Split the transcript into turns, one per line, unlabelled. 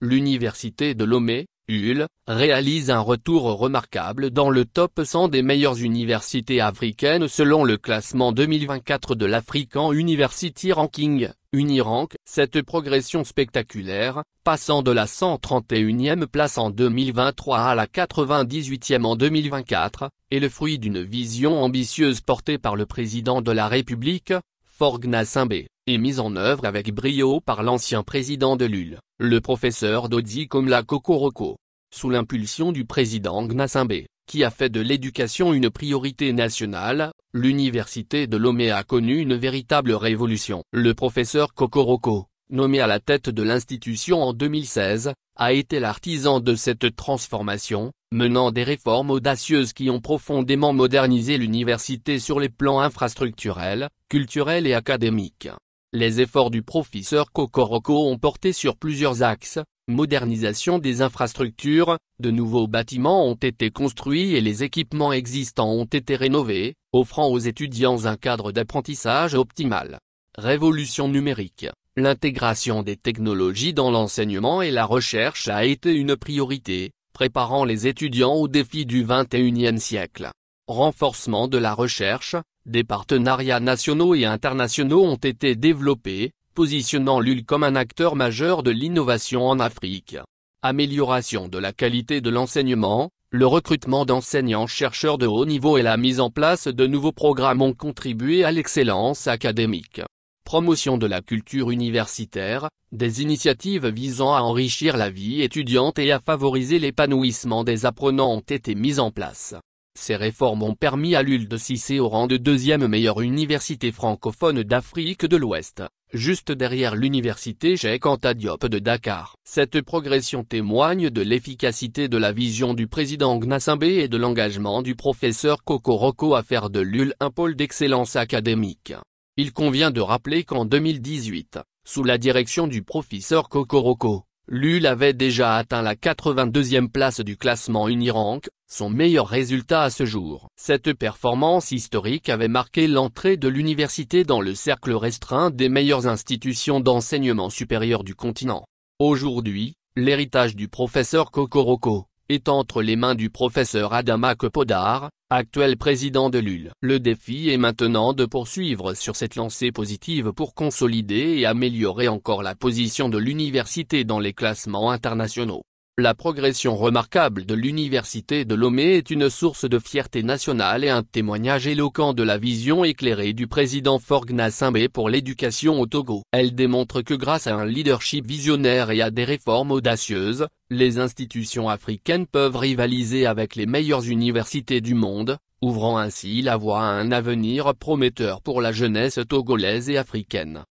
l'université de Lomé, UL, réalise un retour remarquable dans le top 100 des meilleures universités africaines selon le classement 2024 de l'African University Ranking, Unirank. Cette progression spectaculaire, passant de la 131e place en 2023 à la 98e en 2024, est le fruit d'une vision ambitieuse portée par le président de la République, Faure Gnassingbé, et mise en œuvre avec brio par l'ancien président de l'UL, le professeur Dodi Komla Kokoroko. Sous l'impulsion du président Gnassingbé, qui a fait de l'éducation une priorité nationale, l'université de Lomé a connu une véritable révolution. Le professeur Kokoroko, nommé à la tête de l'institution en 2016, a été l'artisan de cette transformation, menant des réformes audacieuses qui ont profondément modernisé l'université sur les plans infrastructurels, culturels et académiques. Les efforts du professeur Kokoroko ont porté sur plusieurs axes: modernisation des infrastructures, de nouveaux bâtiments ont été construits et les équipements existants ont été rénovés, offrant aux étudiants un cadre d'apprentissage optimal. Révolution numérique, l'intégration des technologies dans l'enseignement et la recherche a été une priorité, préparant les étudiants aux défis du XXIe siècle. Renforcement de la recherche, des partenariats nationaux et internationaux ont été développés, positionnant l'UL comme un acteur majeur de l'innovation en Afrique. Amélioration de la qualité de l'enseignement, le recrutement d'enseignants-chercheurs de haut niveau et la mise en place de nouveaux programmes ont contribué à l'excellence académique. Promotion de la culture universitaire, des initiatives visant à enrichir la vie étudiante et à favoriser l'épanouissement des apprenants ont été mises en place. Ces réformes ont permis à l'UL de s'hisser au rang de deuxième meilleure université francophone d'Afrique de l'Ouest, juste derrière l'université Cheikh Anta Diop de Dakar. Cette progression témoigne de l'efficacité de la vision du président Gnassingbé et de l'engagement du professeur Kokoroko à faire de l'UL un pôle d'excellence académique. Il convient de rappeler qu'en 2018, sous la direction du professeur Kokoroko, l'UL avait déjà atteint la 82e place du classement Unirank, son meilleur résultat à ce jour. Cette performance historique avait marqué l'entrée de l'université dans le cercle restreint des meilleures institutions d'enseignement supérieur du continent. Aujourd'hui, l'héritage du professeur Kokoroko est entre les mains du professeur Adama Kepodar, actuel président de l'UL. Le défi est maintenant de poursuivre sur cette lancée positive pour consolider et améliorer encore la position de l'université dans les classements internationaux. La progression remarquable de l'université de Lomé est une source de fierté nationale et un témoignage éloquent de la vision éclairée du président Faure Gnassingbé pour l'éducation au Togo. Elle démontre que grâce à un leadership visionnaire et à des réformes audacieuses, les institutions africaines peuvent rivaliser avec les meilleures universités du monde, ouvrant ainsi la voie à un avenir prometteur pour la jeunesse togolaise et africaine.